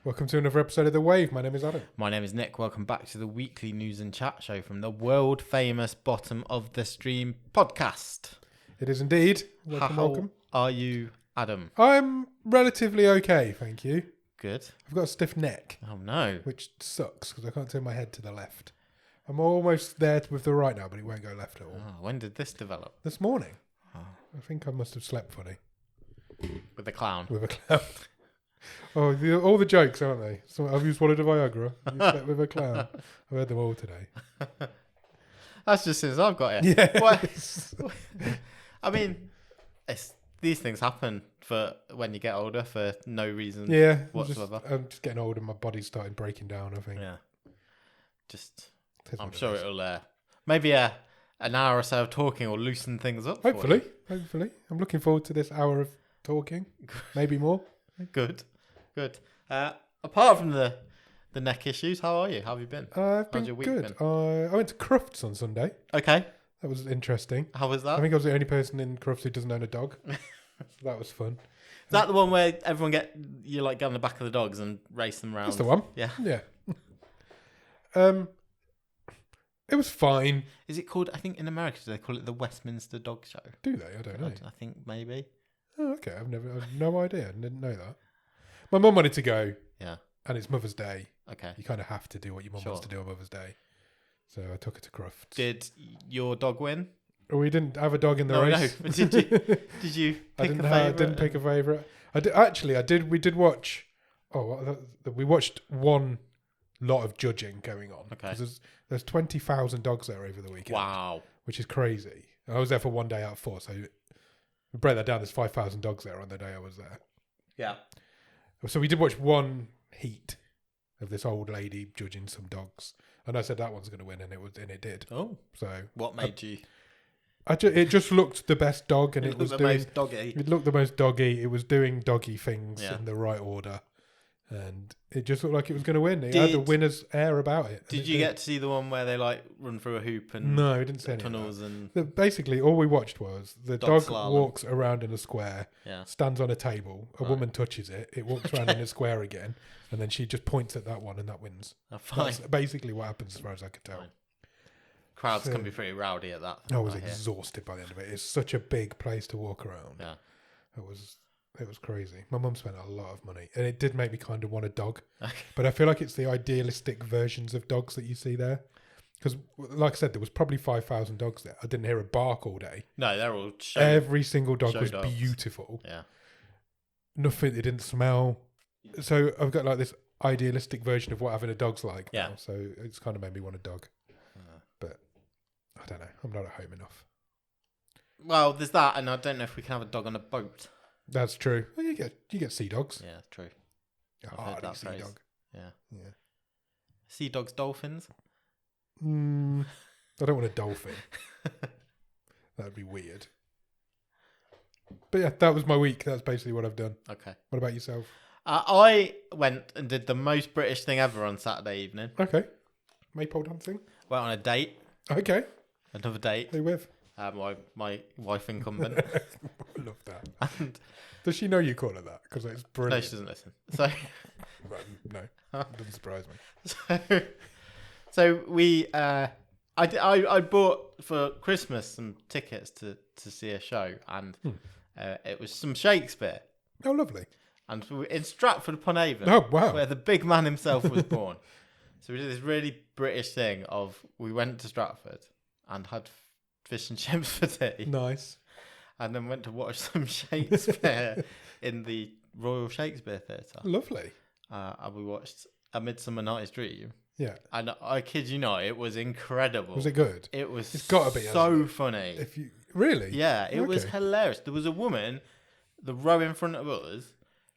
Welcome to another episode of The Wave. My name is Adam. My name is Nick. Welcome back to the weekly news and chat show from the world famous Bottom of the Stream podcast. It is indeed. How Welcome. are you, Adam? I'm relatively okay, thank you. Good. I've got a stiff neck, Oh no. which sucks because I can't turn my head to the left. I'm almost there with the right now, but it won't go left at all. Oh, when did this develop? This morning, Oh. I think I must have slept funny With the clown. with a clown. All the jokes, aren't they? So, have you swallowed a Viagra? Have you slept with a clown? I've heard them all today. That's just since I've got it. Yeah. What? I mean, these things happen for when you get older for no reason Yeah. whatsoever. I'm just getting old and my body's starting breaking down, I think. Yeah. Just, It is I'm what it sure is. it'll, maybe an hour or so of talking will loosen things up. Hopefully. For Hopefully. I'm looking forward to this hour of talking. Maybe more. you. Good. Apart from the neck issues, how are you? How have you been? I've been How's your week good. I went to Crufts on Sunday. Okay. That was interesting. How was I that? think I was the only person in Crufts who doesn't own a dog. So that was fun. Is that the one where everyone get on the back of the dogs and race them around? That's the one. Yeah. Yeah. It was fine. Is it called? I think in America do they call it the Westminster Dog Show? Do they? I don't know. I think maybe. Oh, okay. I've no idea. I didn't know that. My mum wanted to go, Yeah. and it's Mother's Day. Okay. You kind of have to do what your mum wants to Sure. do on Mother's Day. So I took her to Crufts. Did your dog win? We didn't have a dog in the No, race. but did you I pick a didn't. favourite? I didn't pick a favourite. I did. We did watch. We watched one lot of judging going on. Okay. 'Cause there's 20,000 dogs there over the weekend. Wow. Which is crazy. I was there for one day out of 4, so we break that down. There's 5,000 dogs there on the day I was there. Yeah. So we did watch one heat of this old lady judging some dogs, and I said that one's going to win, and it did. Oh. So What made you? it just looked the best dog, and it was the doing. most doggy. It looked the most doggy. It was doing doggy things Yeah. in the right order, and it just looked like it was going to win. It had the winner's air about it. and Did it you get to see the one where they run through a hoop and No, we didn't see any of tunnels that. and Basically, all we watched was the Dog dog slalom. walks around in a square, yeah. stands on a table, a Right. woman touches it, it walks around in a square again, and then she just points at that one, and that wins. Oh, fine. That's basically what happens, as far as I could tell. Fine. Crowds So- can be pretty rowdy at that. I was hear. exhausted by the end of it. It's such a big place to walk around. Yeah. It was crazy. My mum spent a lot of money, and it did make me kind of want a dog. Okay. But I feel like it's the idealistic versions of dogs that you see there. Because, like I said, there was probably 5,000 dogs there. I didn't hear a bark all day. No, they're all show. Every single dog show was dogs. beautiful. Yeah. Nothing, it didn't smell. So I've got like this idealistic version of what having a dog's like Yeah. now. So it's kind of made me want a dog. Uh, But I don't know. I'm not at home enough. Well, there's that, and I don't know if we can have a dog on a boat. That's true. Well, you get sea dogs. Yeah, true. A I've heard hardy that sea phrase. dog. Yeah. Yeah. Sea dogs, dolphins. I don't want a dolphin. That'd be weird. But yeah, that was my week. That's basically what I've done. Okay. What about yourself? I went and did the most British thing ever on Saturday evening. Okay. Maypole dancing? Went on a date. Okay. Another date. Who with? My wife incumbent. I love that. And Does she know you call her that? Because it's no, brilliant. she doesn't listen. So, No, it doesn't surprise me. so we, I bought for Christmas some tickets to see a show, and it was some Shakespeare, Oh, lovely. and we were in Stratford upon Avon, Oh, wow. where the big man himself was born. So we did this really British thing of we went to Stratford and had fish and chips for tea, Nice. and then went to watch some Shakespeare in the Royal Shakespeare Theatre. Lovely. And we watched A Midsummer Night's Dream. Yeah. And I kid you not, it was incredible. Was it good? It was It's gotta be, hasn't so it? funny. If you really? Yeah, it was Okay. hilarious. There was a woman, the row in front of us,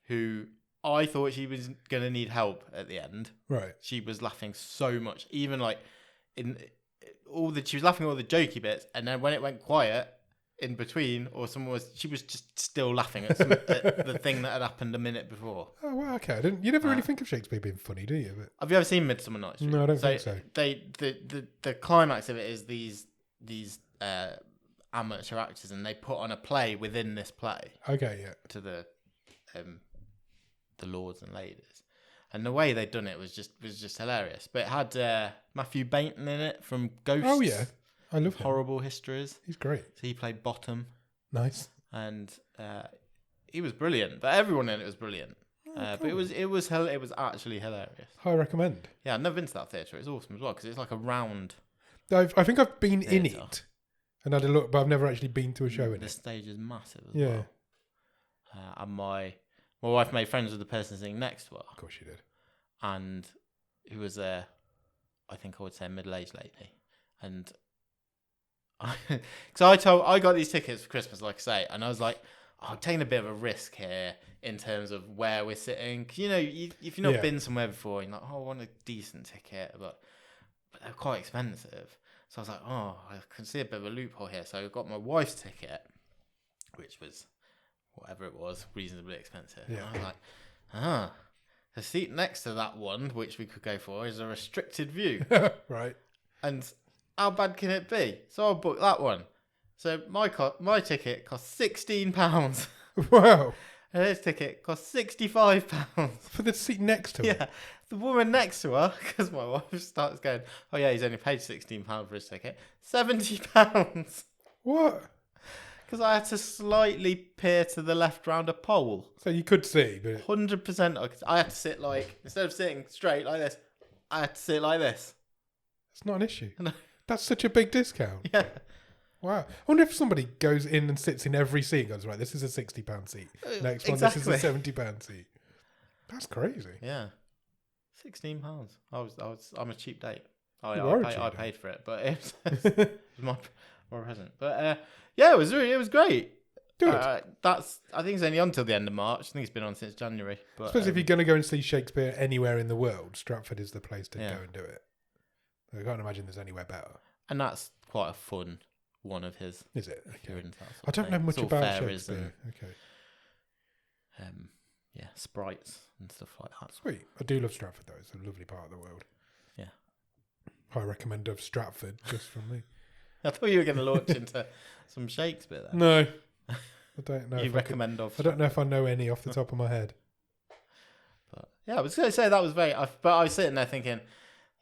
who I thought she was going to need help at the end. Right. She was laughing so much, even like she was laughing at all the jokey bits, and then when it went quiet in between, or she was just still laughing at, at the thing that had happened a minute before. Oh, well, okay. You never really think of Shakespeare being funny, do you? But Have you ever seen Midsummer Night's Dream? No, I don't think so. The climax of it is these amateur actors, and they put on a play within this play okay, yeah. to the lords and ladies, And the way they'd done it was just hilarious. But it had Matthew Bainton in it from Ghosts. Oh yeah, I love him. Horrible Histories. He's great. So he played Bottom, Nice. and he was brilliant. But everyone in it was brilliant. But cool. it was actually hilarious. I recommend. Yeah, I've never been to that theatre. It's awesome as well because it's like a round. I think I've been in Theatre. it and had a look, but I've never actually been to a show in The it. stage is massive as Yeah. well. And my wife made friends with the person sitting next to her, Of course you did. and who was I think I would say a middle-aged lady, and because I got these tickets for Christmas, like I say, and I was like, I'm taking a bit of a risk here in terms of where we're sitting. 'Cause, you know, if you've not been somewhere before, you're like, oh, I want a decent ticket, but they're quite expensive. So I was like, oh, I can see a bit of a loophole here. So I got my wife's ticket, which was whatever it was, reasonably expensive. Yeah. And I was like, the seat next to that one, which we could go for, is a restricted view. Right. And how bad can it be? So I booked that one. So my ticket cost £16. Wow. And his ticket cost £65. For the seat next to him. Yeah. The woman next to her, because my wife starts going, oh yeah, he's only paid £16 for his ticket. £70. What? Because I had to slightly peer to the left round a pole. So you could see, but 100%. I had to sit like, instead of sitting straight like this, I had to sit like this. it's not an issue. No. That's such a big discount. Yeah. Wow. I wonder if somebody goes in and sits in every seat and goes, right, this is a £60 seat. Next one, this is a £70 seat. That's crazy. Yeah. £16. I'm a cheap date. You are a cheap I date. paid for it, but it was my present. But yeah, it was great. Good. I think it's only on till the end of March. I think it's been on since January. But I suppose if you're going to go and see Shakespeare anywhere in the world, Stratford is the place to go and do it. I can't imagine there's anywhere better. and that's quite a fun one of his. Is it? Okay. appearances, that sort I of don't thing. know much It's all about fairies Shakespeare. Okay. and sprites and stuff like that. Sweet. I do love Stratford though. It's a lovely part of the world. Yeah. I recommend of Stratford just from me. I thought you were going to launch into some Shakespeare there. No. I don't know. You recommend of. I don't know if I know any off the top of my head. But yeah, I was going to say that was but I was sitting there thinking,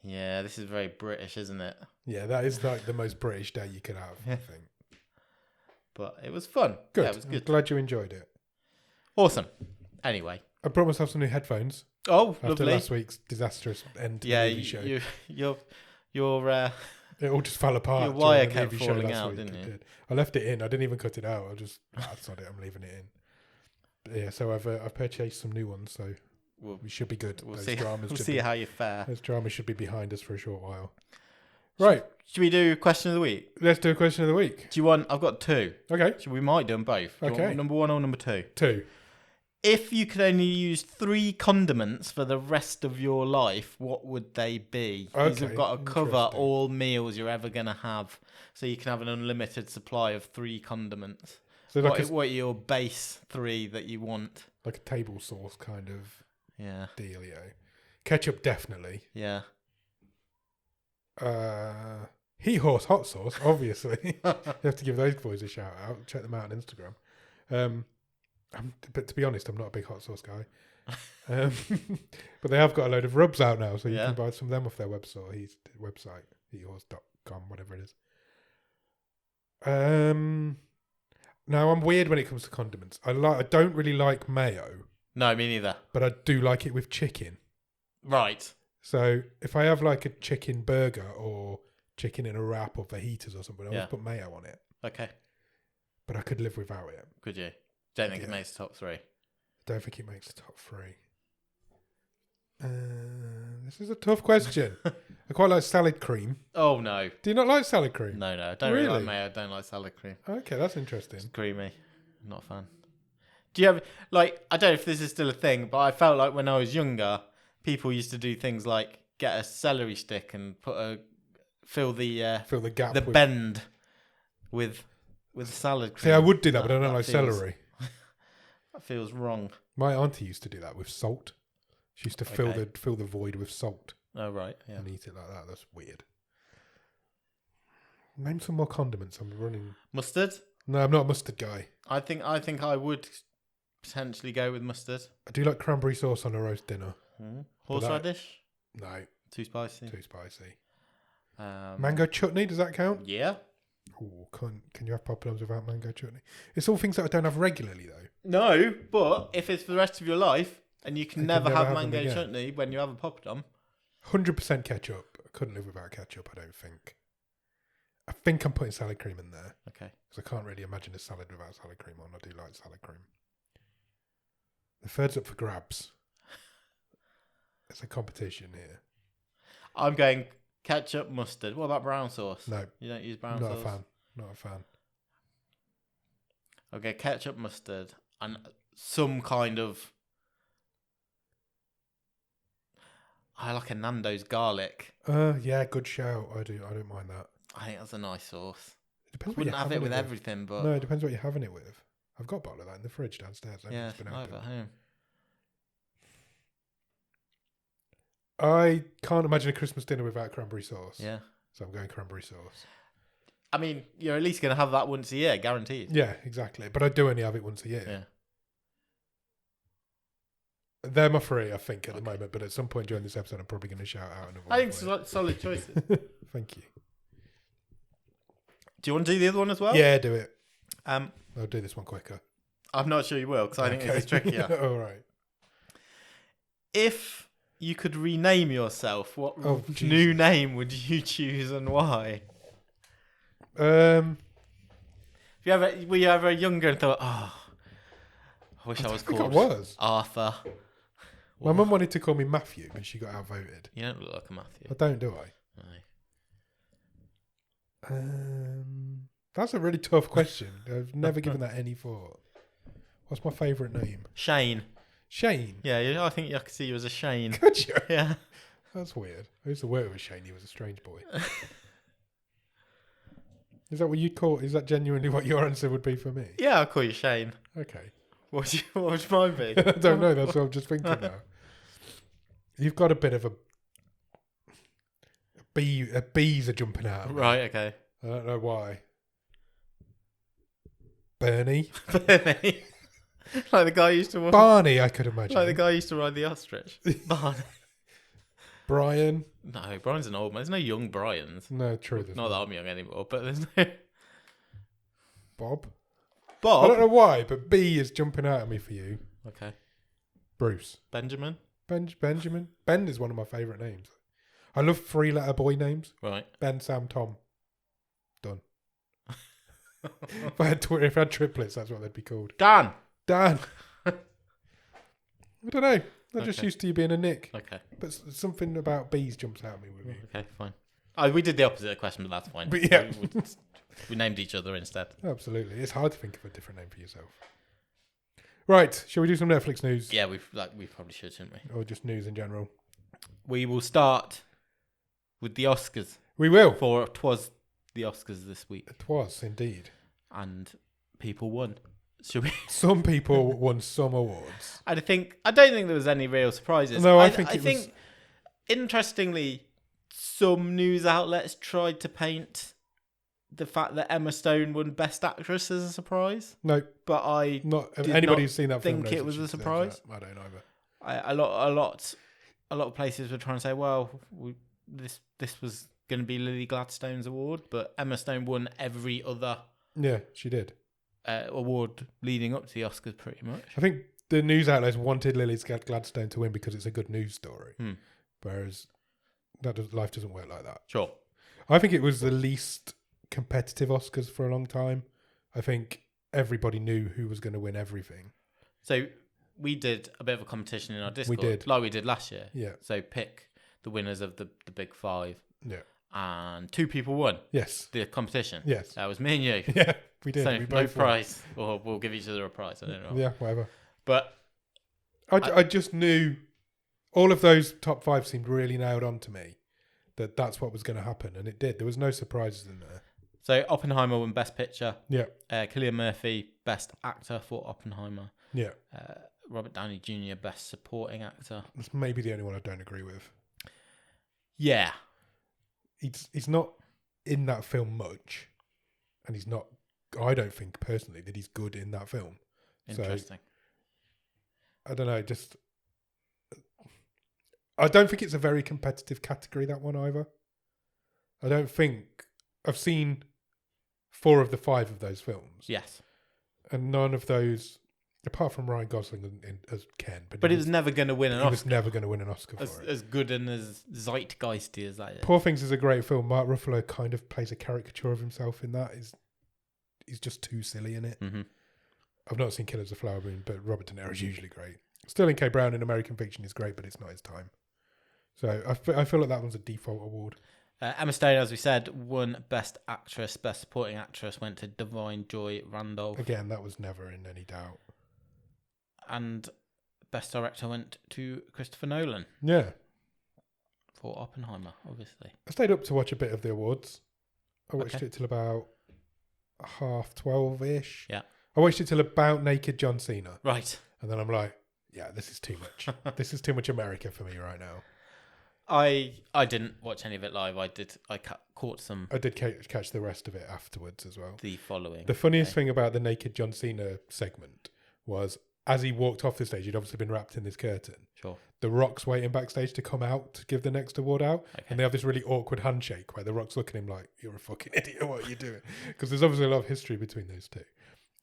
yeah, this is very British, isn't it? Yeah, that is like the most British day you could have, I think. But it was fun. Good. Yeah, it was good. I'm glad you enjoyed it. Awesome. Anyway. I brought myself some new headphones Oh, after lovely. last week's disastrous end to Yeah, the movie show. your It all just fell apart. Your wire during the kept movie show falling last out, week. didn't It it? did. I left it in. I didn't even cut it out. I just sod it. I'm leaving it in. But yeah, so I've purchased some new ones, so we should be good. We'll Those see. dramas We'll should see be, how you fare. those dramas should be behind us for a short while. Right, Should we do question of the week? let's do a question of the week. Do you want? I've got two. Okay, We might do them both. Do you Okay. want number one or number two? 2. If you could only use 3 condiments for the rest of your life, what would they be? These Okay, have got to cover interesting. all meals you're ever going to have. So you can have an unlimited supply of 3 condiments. So like What are your base 3 that you want? like a table sauce kind of Yeah. dealio. Ketchup definitely. Yeah. Heat Horse hot sauce, obviously. You have to give those boys a shout out. Check them out on Instagram. But to be honest, I'm not a big hot sauce guy. But they have got a load of rubs out now, so you Yeah. can buy some of them off their website, heathorse.com, whatever it is. Now I'm weird when it comes to condiments. I don't really like mayo, No, me neither. but I do like it with chicken. Right. So if I have like a chicken burger or chicken in a wrap or fajitas or something, I'll Yeah. just put mayo on it. Okay. But I could live without it. Could you? Don't think it Yeah. makes the top 3. Don't think it makes the top 3. This is a tough question. I quite like salad cream. Oh, no. Do you not like salad cream? No. I don't really like Really? mayo. I don't like salad cream. Okay, that's interesting. It's creamy. I'm not a fan. Do you have, like, I don't know if this is still a thing, but I felt like when I was younger, people used to do things like get a celery stick and fill the Fill the gap. with... bend with salad cream. See, I would do that, but I don't like feels- celery. That feels wrong. My auntie used to do that with salt. She used to fill Okay. the void with salt Oh, right. Yeah. and eat it like that. That's weird. Name some more condiments. I'm running. Mustard? No, I'm not a mustard guy. I think I would potentially go with mustard. I do like cranberry sauce on a roast dinner. Horseradish? No, Too spicy. too spicy. Um, Mango chutney, does that count? Yeah. Ooh, can you have poppadoms without mango chutney? It's all things that I don't have regularly, though. No, but if it's for the rest of your life and you can never have them mango again. chutney when you have a poppadom. 100% ketchup. I couldn't live without ketchup, I don't think. I think I'm putting salad cream in there. Okay. Because I can't really imagine a salad without salad cream on. I do like salad cream. The third's up for grabs. It's a competition here. I'm going ketchup, mustard. What about brown sauce? No. You don't use brown Not sauce? a fan. Not a fan. Okay, ketchup, mustard, and some kind of... I like a Nando's garlic. Yeah, good shout. I don't mind that. I think that's a nice sauce. It depends what Wouldn't you're have it having with everything, but... No, it depends what you're having it with. I've got a bottle of that in the fridge downstairs. Yeah, It's been I have opened. at home. I can't imagine a Christmas dinner without cranberry sauce. Yeah. So I'm going cranberry sauce. I mean, you're at least going to have that once a year, guaranteed. Yeah, exactly. But I do only have it once a year. Yeah. They're my three, I think, at the moment. But at some point during this episode, I'm probably going to shout out another one. I think solid choices. Thank you. Do you want to do the other one as well? Yeah, do it. I'll I'll do this one quicker. I'm not sure you will, because I think this is trickier. All right. If you could rename yourself, what Jesus. new name would you choose and why? Um, Were you ever younger and thought, oh, I wish I was think called I was. Arthur? My mum wanted to call me Matthew, but she got outvoted. You don't look like a Matthew. I don't, do I? No. That's a really tough question. I've never given that any thought. What's my favourite name? Shane. Shane. Yeah, I think I could see you as a Shane. Could you? Yeah. That's weird. I used to work with Shane. He was a strange boy. Is that what you'd call? Is that genuinely what your answer would be for me? Yeah, I'll call you Shane. Okay. What would mine be? I don't know. That's what I'm just thinking now. You've got a bit of a bee. Bees are jumping out. Of me. Right, okay. I don't know why. Bernie. Bernie. Like the guy who used to Barney, I could imagine. Like the guy who used to ride the ostrich. Barney. Brian. No, Brian's an old man. There's no young Brians. No, true. Not that I'm young anymore, but there's no... Bob. Bob? I don't know why, but B is jumping out at me for you. Okay. Bruce. Benjamin? Benjamin. Ben is one of my favourite names. I love three-letter boy names. Right. Ben, Sam, Tom. Done. If I had triplets, that's what they'd be called. Dan! I don't know. I'm just Okay. used to you being a Nick. Okay. But something about bees jumps out at me with you. Okay, fine. Oh, we did the opposite question, but that's fine. But yeah. We named each other instead. Absolutely. It's hard to think of a different name for yourself. Right. Shall we do some Netflix news? Yeah, we probably should, shouldn't we? Or just news in general? We will start with the Oscars. We will. For it was the Oscars this week. It was, indeed. And people won. Should we? Some people won some awards. I don't think there was any real surprises. No, I think interestingly, some news outlets tried to paint the fact that Emma Stone won Best Actress as a surprise. No, but I not did anybody not who's seen that film think knows it was she a deserves surprise. that. I don't either. A lot of places were trying to say, well, this was going to be Lily Gladstone's award, but Emma Stone won every other. Yeah, she did. Award leading up to the Oscars, pretty much. I think the news outlets wanted Lily Gladstone to win because it's a good news story, whereas life doesn't work like that. Sure. I think it was the least competitive Oscars for a long time. I think everybody knew who was going to win everything. So we did a bit of a competition in our Discord. We did. Like we did last year. Yeah. So pick the winners of the big five. Yeah. And 2 people won. Yes. The competition. Yes. That was me and you. Yeah, we did. So we no both won. prize. Or we'll give each other a prize. I don't know. Yeah, whatever. But I just knew all of those top 5 seemed really nailed on to me that that's what was going to happen. And it did. There was no surprises in there. So Oppenheimer won Best Picture. Yeah. Cillian Murphy, Best Actor for Oppenheimer. Yeah. Robert Downey Jr., Best Supporting Actor. That's maybe the only one I don't agree with. Yeah. He's not in that film much. And he's not, I don't think personally that he's good in that film. Interesting. I don't know. Just I don't think it's a very competitive category, that one either. I don't think I've seen 4 of the 5 of those films. Yes. And none of those, apart from Ryan Gosling as Ken. But he was never going to win an Oscar. He was never going to win an Oscar for it. As good and as zeitgeisty as that is. Poor Things is a great film. Mark Ruffalo kind of plays a caricature of himself in that. He's just too silly in it. Mm-hmm. I've not seen Killers of the Flower Moon, but Robert De Niro is usually great. Sterling K. Brown in American Fiction is great, but it's not his time. So I feel like that one's a default award. Emma Stone, as we said, won Best Actress. Best Supporting Actress went to Divine Joy Randolph. Again, that was never in any doubt. And Best Director went to Christopher Nolan. Yeah. For Oppenheimer, obviously. I stayed up to watch a bit of the awards. I watched it till about 12:30-ish. Yeah. I watched it till about Naked John Cena. Right. And then I'm like, yeah, this is too much. This is too much America for me right now. I didn't watch any of it live. I caught some. I did catch the rest of it afterwards as well. The following. The funniest thing about the Naked John Cena segment was, as he walked off the stage, he'd obviously been wrapped in this curtain. Sure. The Rock's waiting backstage to come out to give the next award out. Okay. And they have this really awkward handshake where The Rock's looking at him like, you're a fucking idiot, what are you doing? Because there's obviously a lot of history between those two.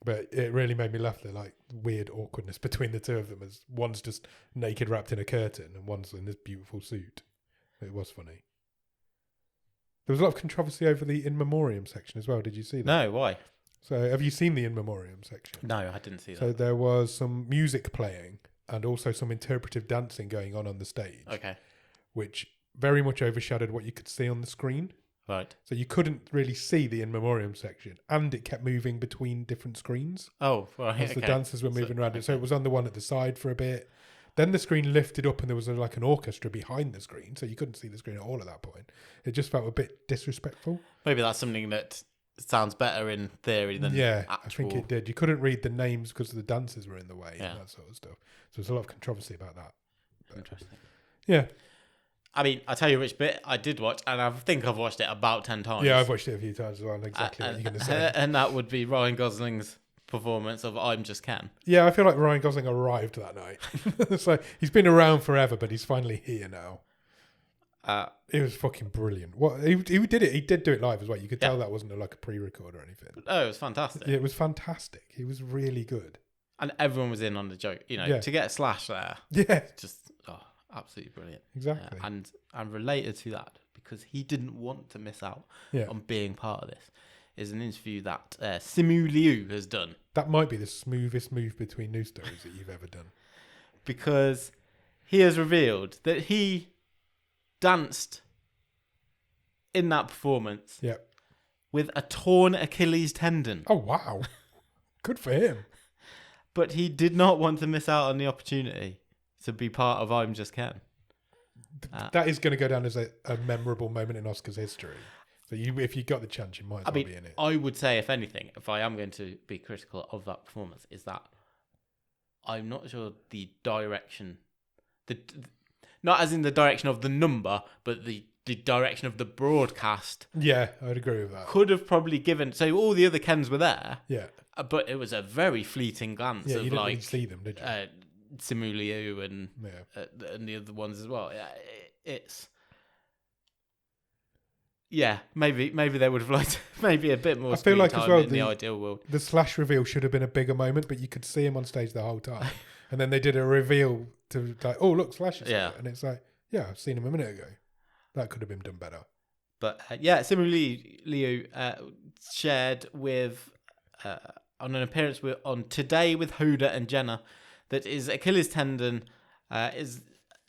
But it really made me laugh, the like weird awkwardness between the two of them, as one's just naked wrapped in a curtain and one's in this beautiful suit. It was funny. There was a lot of controversy over the In Memoriam section as well. Did you see that? No, why? So have you seen the In Memoriam section? No, I didn't see that. So there was some music playing and also some interpretive dancing going on the stage. Okay. Which very much overshadowed what you could see on the screen. Right. So you couldn't really see the In Memoriam section, and it kept moving between different screens. Oh, right. As the dancers were moving around it. So it was on the one at the side for a bit. Then the screen lifted up and there was like an orchestra behind the screen, so you couldn't see the screen at all at that point. It just felt a bit disrespectful. Maybe that's something that sounds better in theory than actual. I think it did. You couldn't read the names because the dancers were in the way and that sort of stuff. So there's a lot of controversy about that. But, interesting. Yeah. I mean, I tell you which bit I did watch, and I think I've watched it about 10 times. Yeah, I've watched it a few times as well. I know exactly what you're going to say. And that would be Ryan Gosling's performance of I'm Just Ken. Yeah, I feel like Ryan Gosling arrived that night. It's like he's been around forever, but he's finally here now. It was fucking brilliant. What he did it. He did do it live as well. You could tell that wasn't like a pre-record or anything. Oh, it was fantastic. Yeah, it was fantastic. He was really good, and everyone was in on the joke. You know, to get Slash there. Yeah, just absolutely brilliant. Exactly, and related to that, because he didn't want to miss out on being part of this, is an interview that Simu Liu has done. That might be the smoothest move between news stories that you've ever done. Because he has revealed that he danced in that performance with a torn Achilles tendon. Oh, wow. Good for him. But he did not want to miss out on the opportunity to be part of I'm Just Ken. That is going to go down as a memorable moment in Oscars history. So if you got the chance, you might as well be in it. I would say, if anything, if I am going to be critical of that performance, is that I'm not sure the direction, not as in the direction of the number, but the direction of the broadcast. Yeah, I'd agree with that. Could have probably given. So all the other Kens were there. Yeah. But it was a very fleeting glance of you didn't really see them, did you? Simu Liu and the other ones as well. It's. Yeah, maybe they would have liked maybe a bit more. I feel like as well in the ideal world, the Slash reveal should have been a bigger moment, but you could see him on stage the whole time, and then they did a reveal to like, oh look, Slash is here, and it's like, yeah, I've seen him a minute ago. That could have been done better. But similarly, Liu shared with on an appearance on Today with Hoda and Jenna that his Achilles tendon is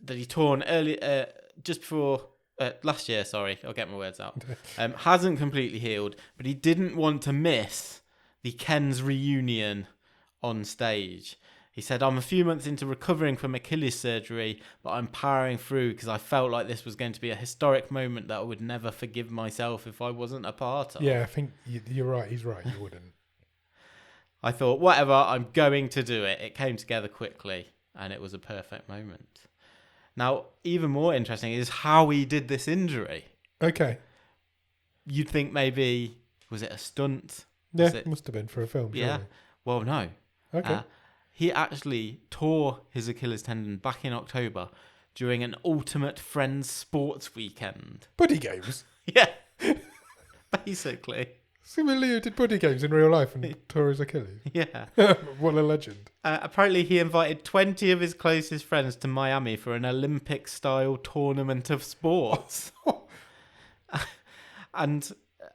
that he torn early just before. Last year, sorry, I'll get my words out. Hasn't completely healed, but he didn't want to miss the Ken's reunion on stage. He said, I'm a few months into recovering from Achilles surgery, but I'm powering through because I felt like this was going to be a historic moment that I would never forgive myself if I wasn't a part of. Yeah, I think you're right. He's right. You wouldn't. I thought, whatever, I'm going to do it. It came together quickly, and it was a perfect moment. Now, even more interesting is how he did this injury. Okay. You'd think maybe, was it a stunt? Yeah, it must have been for a film. Yeah. Surely. Well, no. Okay. He actually tore his Achilles tendon back in October during an Ultimate Friends sports weekend. Buddy games? Yeah, basically. Simon Leo did buddy games in real life and tore his Achilles. Yeah. What a legend. Apparently, he invited 20 of his closest friends to Miami for an Olympic-style tournament of sports. And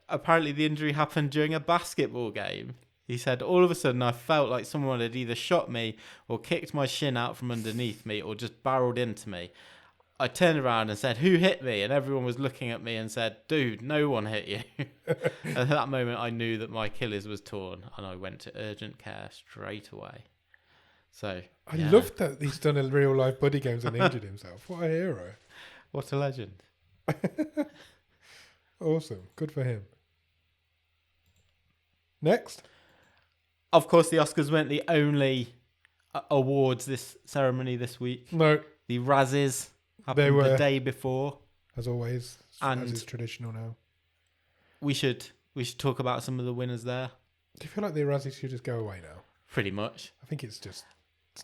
apparently the injury happened during a basketball game. He said, all of a sudden I felt like someone had either shot me or kicked my shin out from underneath me or just barreled into me. I turned around and said, who hit me? And everyone was looking at me and said, dude, no one hit you. And at that moment I knew that my Achilles was torn and I went to urgent care straight away. So I love that he's done a real life buddy games and injured himself. What a hero. What a legend. Awesome. Good for him. Next. Of course, the Oscars weren't the only awards this ceremony this week. No. The Razzies happened the day before. As always, as is traditional now. We should talk about some of the winners there. Do you feel like the Razzies should just go away now? Pretty much. I think it's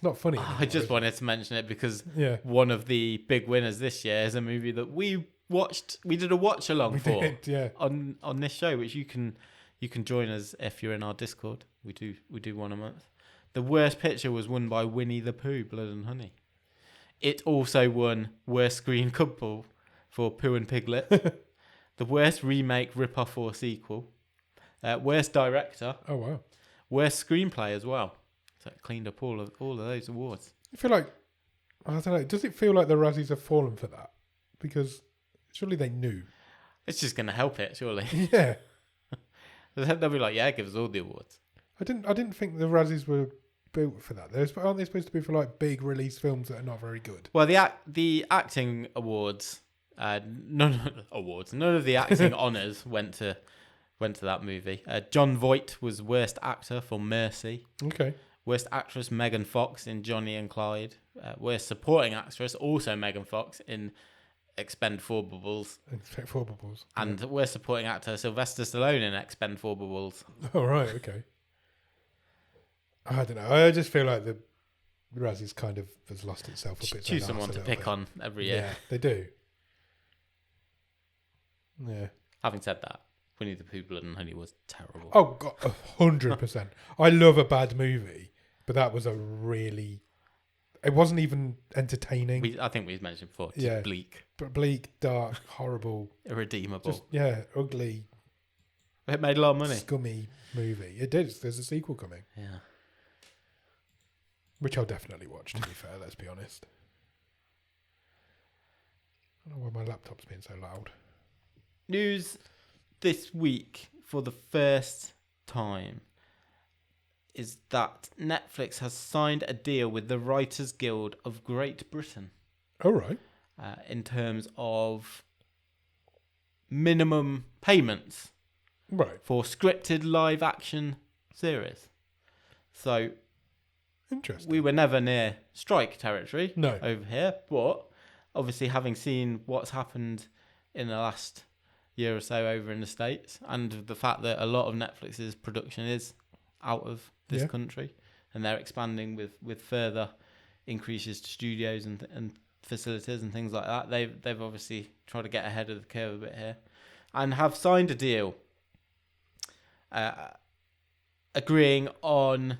not funny anymore, I just wanted to mention it because one of the big winners this year is a movie that we watched. We did a watch along on this show, which you can join us if you're in our Discord. We do one a month. The worst picture was won by Winnie the Pooh, Blood and Honey. It also won worst screen couple for Pooh and Piglet. The worst remake, rip-off or sequel. Worst director. Oh wow. Worst screenplay as well. So it cleaned up all of those awards. I feel like, I don't know, does it feel like the Razzies have fallen for that? Because surely they knew. It's just going to help it, surely. Yeah. They'll be like, yeah, give us all the awards. I didn't think the Razzies were built for that. Aren't they supposed to be for like big release films that are not very good? Well, the acting awards, none of the acting honours went to that movie. Jon Voight was worst actor for Mercy. Okay. Worst actress Megan Fox in Johnny and Clyde. Worst supporting actress also Megan Fox in Expendables. And worst supporting actor Sylvester Stallone in Expendables. Oh right, okay. I don't know. I just feel like the Razzies kind of has lost itself a bit. Choose someone to pick on every year. Yeah, they do. Yeah. Having said that, Winnie the Pooh, Blood and Honey was terrible. Oh God, 100%. I love a bad movie, but that was a really. It wasn't even entertaining. I think we've mentioned before. Just bleak. Bleak, dark, horrible. Irredeemable. Just, ugly. It made a lot of money. Scummy movie. It did. There's a sequel coming. Yeah. Which I'll definitely watch, to be fair, let's be honest. I don't know why my laptop's being so loud. News this week, for the first time, is that Netflix has signed a deal with the Writers Guild of Great Britain. Oh, right. In terms of minimum payments for scripted live action series. So interesting. We were never near strike territory over here, but obviously having seen what's happened in the last year or so over in the States, and the fact that a lot of Netflix's production is out of this country, and they're expanding with further increases to studios and facilities and things like that, they've obviously tried to get ahead of the curve a bit here, and have signed a deal agreeing on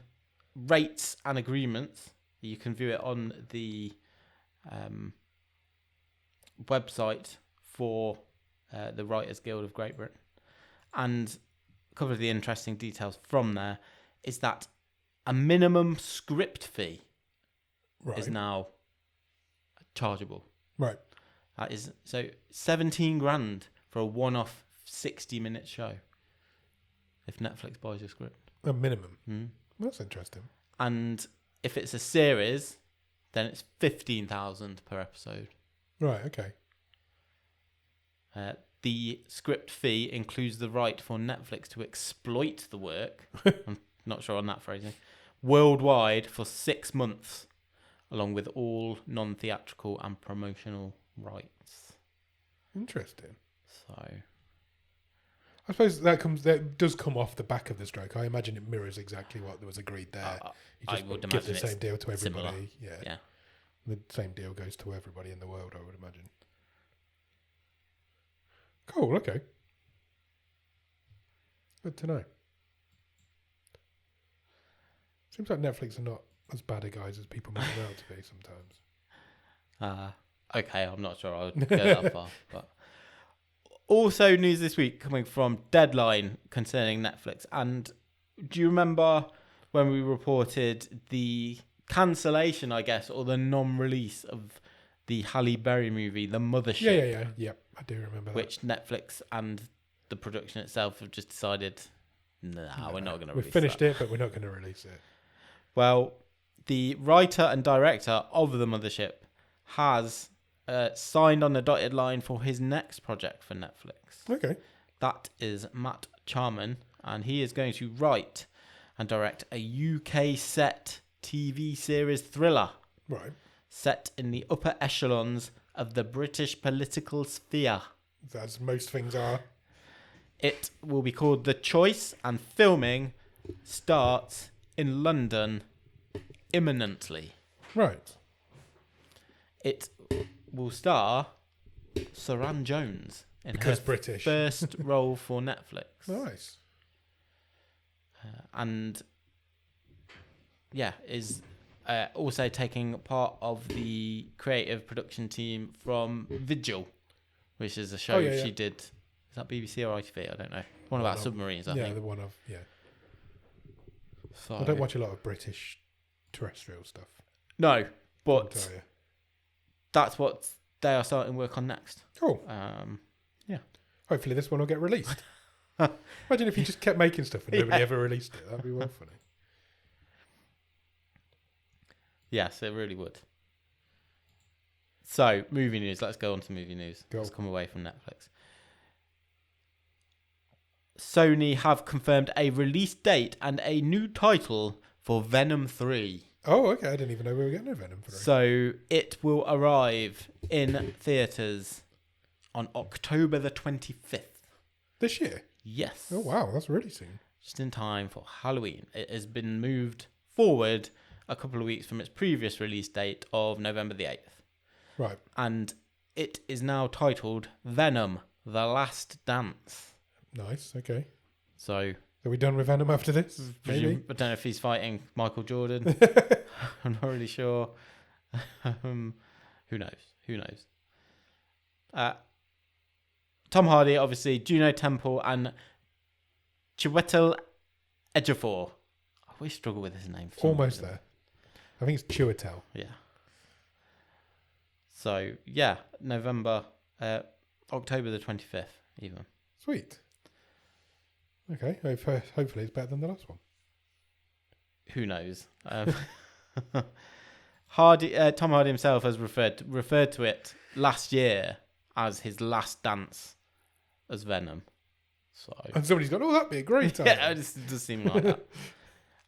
rates and agreements. You can view it on the website for the Writers Guild of Great Britain. And a couple of the interesting details from there is that a minimum script fee is now chargeable. Right. That is so 17 grand for a one-off 60-minute show if Netflix buys your script. A minimum. That's interesting. And if it's a series, then it's 15,000 per episode. Right, okay. The script fee includes the right for Netflix to exploit the work. I'm not sure on that phrasing. Worldwide for 6 months, along with all non-theatrical and promotional rights. Interesting. So, I suppose that does come off the back of the strike. I imagine it mirrors exactly what was agreed there. You I just would give the imagine same deal to everybody. similar. Yeah. The same deal goes to everybody in the world, I would imagine. Cool, okay. Good to know. Seems like Netflix are not as bad a guys as people make them out to be sometimes. Okay, I'm not sure I would go that far. But also news this week coming from Deadline concerning Netflix. And do you remember when we reported the cancellation, I guess, or the non-release of the Halle Berry movie, The Mothership? Yeah. I do remember that. Which Netflix and the production itself have just decided, we're not going to release it. We've finished it, but we're not going to release it. Well, the writer and director of The Mothership has signed on the dotted line for his next project for Netflix. Okay. That is Matt Charman, and he is going to write and direct a UK set TV series thriller. Right. Set in the upper echelons of the British political sphere. As most things are. It will be called The Choice, and filming starts in London imminently. Right. It will star Saran Jones in Because her British. first role for Netflix. Nice. And yeah, is also taking part of the creative production team from Vigil, which is a show she did. Is that BBC or ITV? I don't know. One about submarines, I think. Yeah, the one of, So, I don't watch a lot of British terrestrial stuff. No, but I'll tell you. that's what they are starting work on next. Cool. Yeah. Hopefully this one will get released. Imagine if you just kept making stuff and nobody ever released it. That'd be well funny. Yes, it really would. So, movie news. Let's go on to movie news. Go. Let's come away from Netflix. Sony have confirmed a release date and a new title for Venom 3. Oh, okay. I didn't even know we were getting a Venom 3. So, it will arrive in theatres on October the 25th. This year? Yes. Oh, wow. That's really soon. Just in time for Halloween. It has been moved forward a couple of weeks from its previous release date of November the 8th. Right. And it is now titled Venom, The Last Dance. Nice. Okay. So, are we done with Venom after this? Maybe. I don't know if he's fighting Michael Jordan. I'm not really sure. Who knows? Tom Hardy, obviously, Juno Temple, and Chiwetel Ejiofor. I always struggle with his name. Almost there. I think it's Chiwetel. Yeah. So, yeah, October the 25th, even. Sweet. Okay, hopefully it's better than the last one. Who knows? Tom Hardy himself has referred to it last year as his last dance as Venom. So, and somebody's gone, that'd be a great time. yeah, it does seem like that.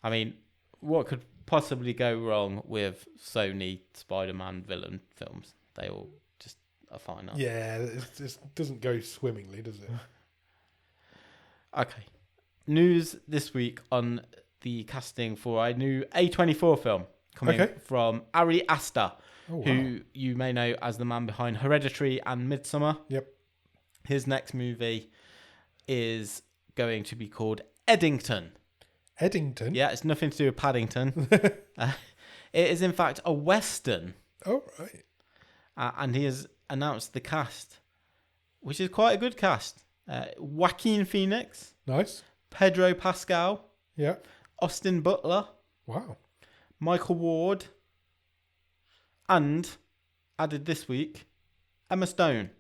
I mean, what could possibly go wrong with Sony Spider-Man villain films? They all just are fine. Yeah, it just doesn't go swimmingly, does it? Okay. News this week on the casting for a new A24 film coming from Ari Aster, who you may know as the man behind Hereditary and Midsommar. Yep. His next movie is going to be called Eddington. Eddington? Yeah, it's nothing to do with Paddington. It is, in fact, a Western. Oh, right. And he has announced the cast, which is quite a good cast. Joaquin Phoenix. Nice. Pedro Pascal. Yeah. Austin Butler. Wow. Michael Ward. And, added this week, Emma Stone.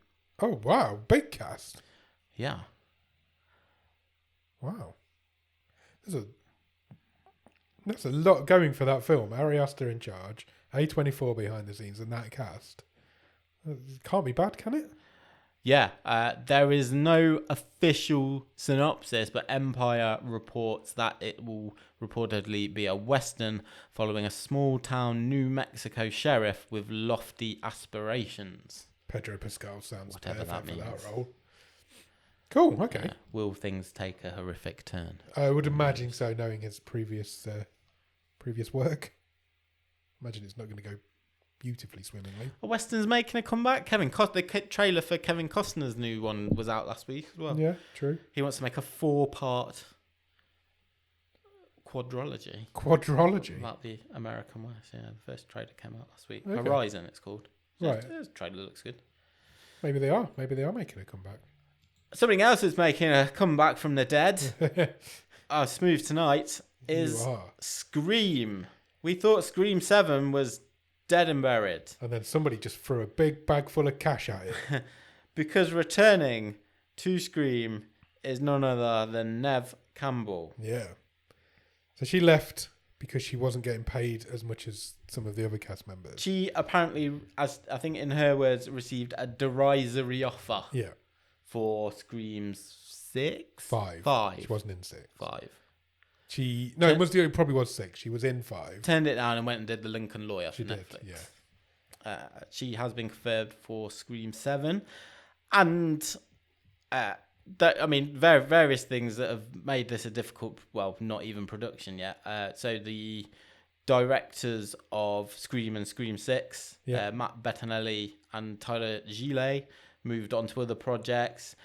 Oh, wow. Big cast. Yeah. Wow. That's a lot going for that film. Ari Aster in charge, A24 behind the scenes, and that cast. It can't be bad, can it? Yeah, there is no official synopsis, but Empire reports that it will reportedly be a Western following a small-town New Mexico sheriff with lofty aspirations. Pedro Pascal sounds Whatever perfect that for that means. role. Cool. Okay. Will things take a horrific turn? I would imagine so, knowing his previous work. Imagine it's not going to go beautifully swimmingly. Western's making a comeback. The trailer for Kevin Costner's new one was out last week as well. Yeah, true. He wants to make a 4-part quadrology about the American West. Yeah, the first trailer came out last week. Okay. Horizon, it's called. Right. The trailer looks good. Maybe they are making a comeback. Something else that's making a comeback from the dead. Smooth tonight is Scream. We thought Scream 7 was dead and buried. And then somebody just threw a big bag full of cash at it. Because returning to Scream is none other than Neve Campbell. Yeah. So she left because she wasn't getting paid as much as some of the other cast members. She apparently, as I think in her words, received a derisory offer. Yeah. For Scream 6? 5. 5. She wasn't in 6. 5. It probably was 6. She was in 5. Turned it down and went and did The Lincoln Lawyer for she did, Netflix. Yeah. She has been confirmed for Scream 7. And, various things that have made this a difficult, well, not even production yet. So the directors of Scream and Scream 6, Matt Bettinelli and Tyler Gillet, moved on to other projects.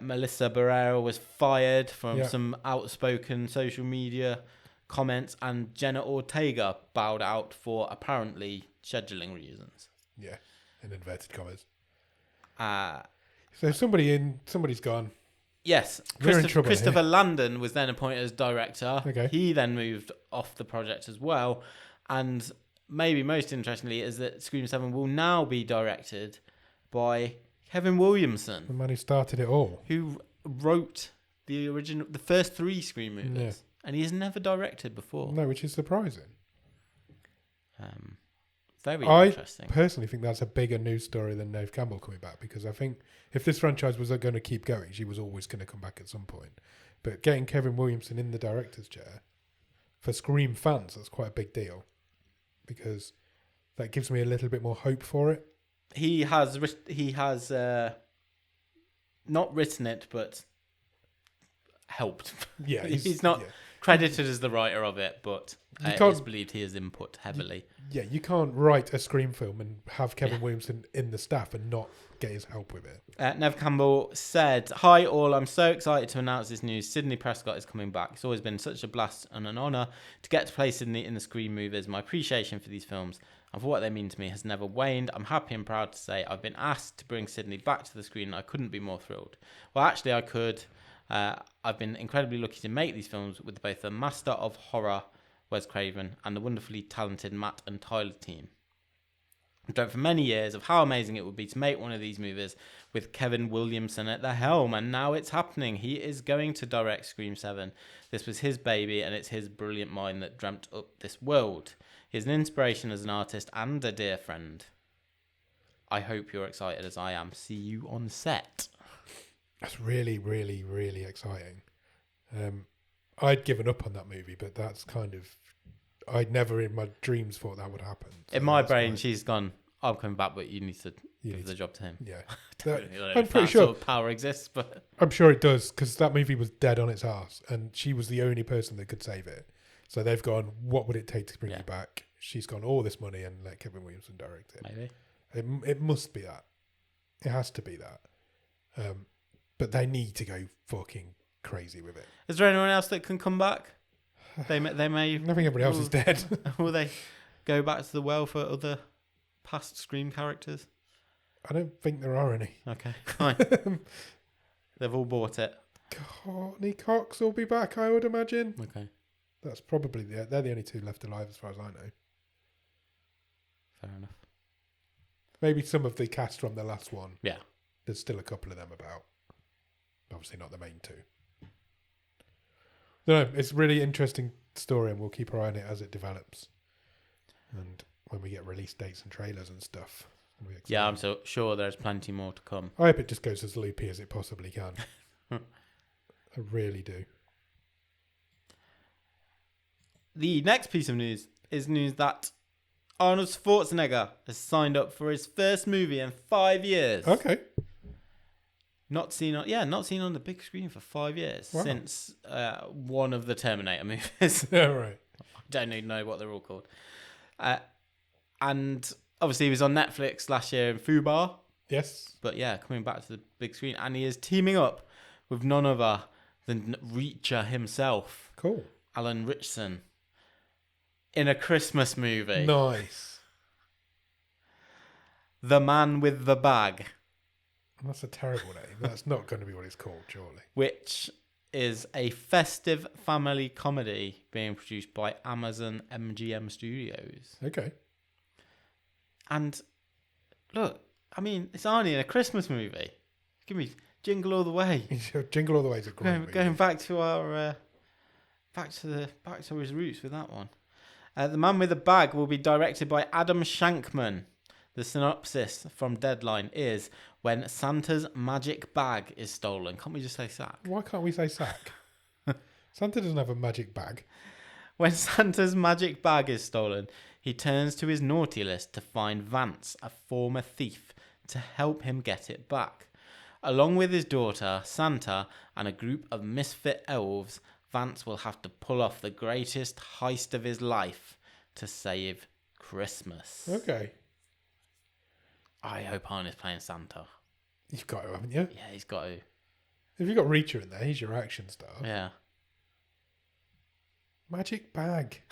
Melissa Barrera was fired from some outspoken social media comments, and Jenna Ortega bowed out for apparently scheduling reasons. Yeah, in inverted commas. So somebody's gone. Yes, Christopher Landon was then appointed as director. Okay. He then moved off the project as well, and maybe most interestingly is that Scream 7 will now be directed by Kevin Williamson, The man who started it all. who wrote the first 3 Scream movies, Yeah. and he has never directed before. No, which is surprising. Very I interesting. personally think that's a bigger news story than Neve Campbell coming back, because I think if this franchise was going to keep going, she was always going to come back at some point. But getting Kevin Williamson in the director's chair for Scream fans, that's quite a big deal, because that gives me a little bit more hope for it. He has not written it, but helped. Yeah, he's not credited as the writer of it, but it is believed he has input heavily. You can't write a Scream film and have Kevin Williamson in the staff and not get his help with it. Neve Campbell said, "Hi all, I'm so excited to announce this news. Sydney Prescott is coming back. It's always been such a blast and an honour to get to play Sydney in the Scream movies. My appreciation for these films and for what they mean to me has never waned. I'm happy and proud to say I've been asked to bring Sydney back to the screen and I couldn't be more thrilled. Well, actually I could. I've been incredibly lucky to make these films with both the master of horror, Wes Craven, and the wonderfully talented Matt and Tyler team. I've dreamt for many years of how amazing it would be to make one of these movies with Kevin Williamson at the helm, and now it's happening. He is going to direct Scream 7. This was his baby, and it's his brilliant mind that dreamt up this world. He's an inspiration as an artist and a dear friend. I hope you're excited as I am. See you on set." That's really, really, really exciting. I'd given up on that movie, but that's kind of... I'd never in my dreams thought that would happen. So in my brain, she's gone, I'm coming back, but you need to give the job to him. Yeah. I'm pretty sure sort of power exists, but... I'm sure it does, because that movie was dead on its arse, and she was the only person that could save it. So they've gone, what would it take to bring you back? She's gone, all this money, and let Kevin Williamson direct it. Maybe. It must be that. It has to be that. But they need to go fucking crazy with it. Is there anyone else that can come back? They may. I think everybody else is dead. Will they go back to the well for other past Scream characters? I don't think there are any. Okay, fine. They've all bought it. Courtney Cox will be back, I would imagine. Okay. That's probably they're the only two left alive as far as I know. Fair enough. Maybe some of the cast from the last one. Yeah. There's still a couple of them about. Obviously not the main two. No, it's a really interesting story, and we'll keep our eye on it as it develops. And when we get release dates and trailers and stuff. Yeah, I'm so sure there's plenty more to come. I hope it just goes as loopy as it possibly can. I really do. The next piece of news is news that Arnold Schwarzenegger has signed up for his first movie in 5 years. Okay. Not seen on the big screen for 5 years Wow. since one of the Terminator movies. Yeah, right. I don't even know what they're all called. And obviously he was on Netflix last year in Fubar. Yes. But yeah, coming back to the big screen. And he is teaming up with none other than Reacher himself, Cool. Alan Ritchson, in a Christmas movie. Nice. The Man with the Bag, That's a terrible name. That's not going to be what it's called, surely. which is a festive family comedy being produced by Amazon MGM Studios. Okay. And look, I mean, it's Arnie in a Christmas movie. Give me Jingle All the Way. Jingle All the Way is a great movie. Going back to our back to his roots with that one. The Man with the Bag will be directed by Adam Shankman. The synopsis from Deadline is: when Santa's magic bag is stolen. Can't we just say sack? Why can't we say sack? Santa doesn't have a magic bag. When Santa's magic bag is stolen, he turns to his naughty list to find Vance, a former thief, to help him get it back. Along with his daughter, Santa, and a group of misfit elves, Vance will have to pull off the greatest heist of his life to save Christmas. Okay. I hope Arnie's playing Santa. You've got to, haven't you? Yeah, he's got to. If you've got Reacher in there, he's your action star. Yeah. Magic bag.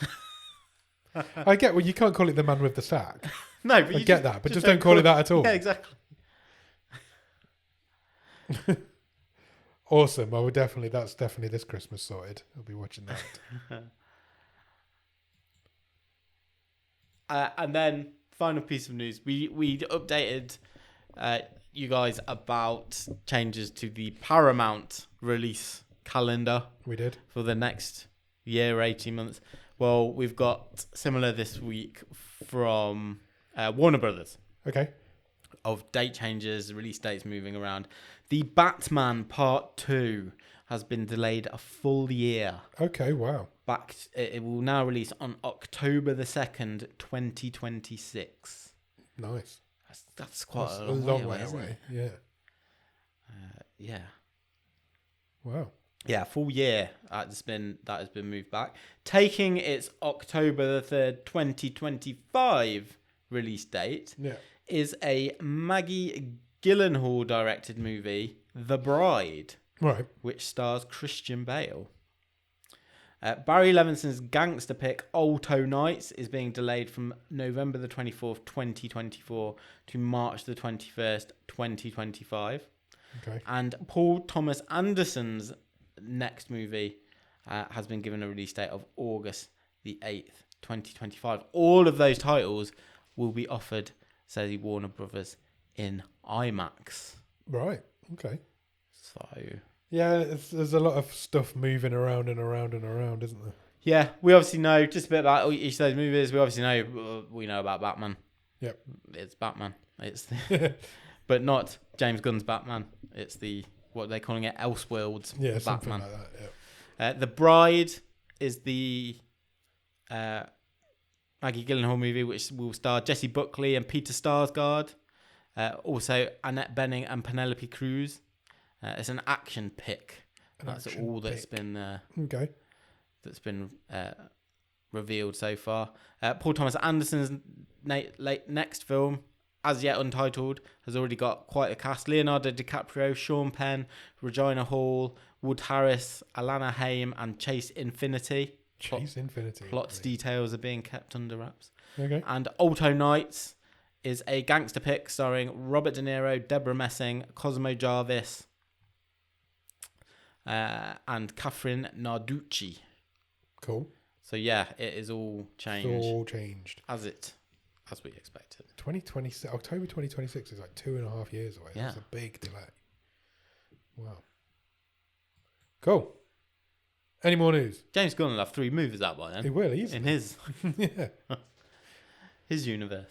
I get, well, you can't call it the man with the sack. No, but I get that, but just don't call it that at all. Yeah, exactly. Awesome. Well, that's definitely this Christmas sorted. I'll be watching that. And then, final piece of news. We updated you guys about changes to the Paramount release calendar. We did. For the next year, 18 months. Well, we've got similar this week from Warner Brothers. Okay. Of date changes, release dates moving around. The Batman Part 2 has been delayed a full year. Okay, wow. It will now release on October the 2nd, 2026. Nice. That's quite That's a long way away, isn't it? Yeah. Yeah. Wow. Yeah, full year that has been moved back. Taking its October the 3rd, 2025 release date is a Maggie Gyllenhaal directed movie, The Bride, right, which stars Christian Bale. Barry Levinson's gangster pick, Alto Nights, is being delayed from November the 24th, 2024 to March the 21st, 2025. Okay. And Paul Thomas Anderson's next movie has been given a release date of August the 8th, 2025. All of those titles will be offered, says the Warner Brothers, in IMAX. Right. Okay. So yeah, there's a lot of stuff moving around and around and around, isn't there? yeah, we obviously know just a bit about each of those movies. We obviously know about Batman. Yep. It's Batman. It's the, but not James Gunn's Batman. It's what are they calling it? Elseworlds. Yeah, Batman. something like that. Yeah. The Bride is the Maggie Gyllenhaal movie, which will star Jessie Buckley and Peter Sarsgaard. Also Annette Bening and Penelope Cruz. It's an action pick. That's all that's been okay. That's been revealed so far. Paul Thomas Anderson's next film, as yet untitled, has already got quite a cast: Leonardo DiCaprio, Sean Penn, Regina Hall, Wood Harris, Alana Haim, and Chase Infinity. Plots details are being kept under wraps. Okay. And Alto Nights is a gangster pick starring Robert De Niro, Deborah Messing, Cosmo Jarvis, and Catherine Narducci. Cool. So yeah, it is all changed. It's all changed. As we expected. 2026, October 2026 is like 2.5 years away. Yeah. That's a big delay. Wow. Cool. Any more news? James Gunn will have 3 movies out by then. He will, easily. In his yeah. his universe.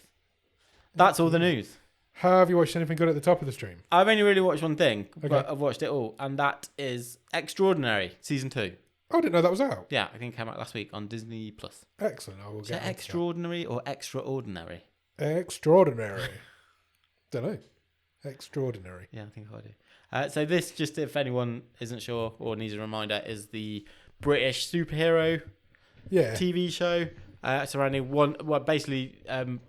That's all the news. Have you watched anything good at the top of the stream? I've only really watched one thing, Okay. but I've watched it all, and that is Extraordinary Season 2. Oh, I didn't know that was out. Yeah, I think it came out last week on Disney Plus. Excellent. I will Is get it Extraordinary or Extraordinary? Extraordinary. Don't know. Extraordinary. Yeah, I think I do. So this, just if anyone isn't sure or needs a reminder, is the British superhero TV show surrounding basically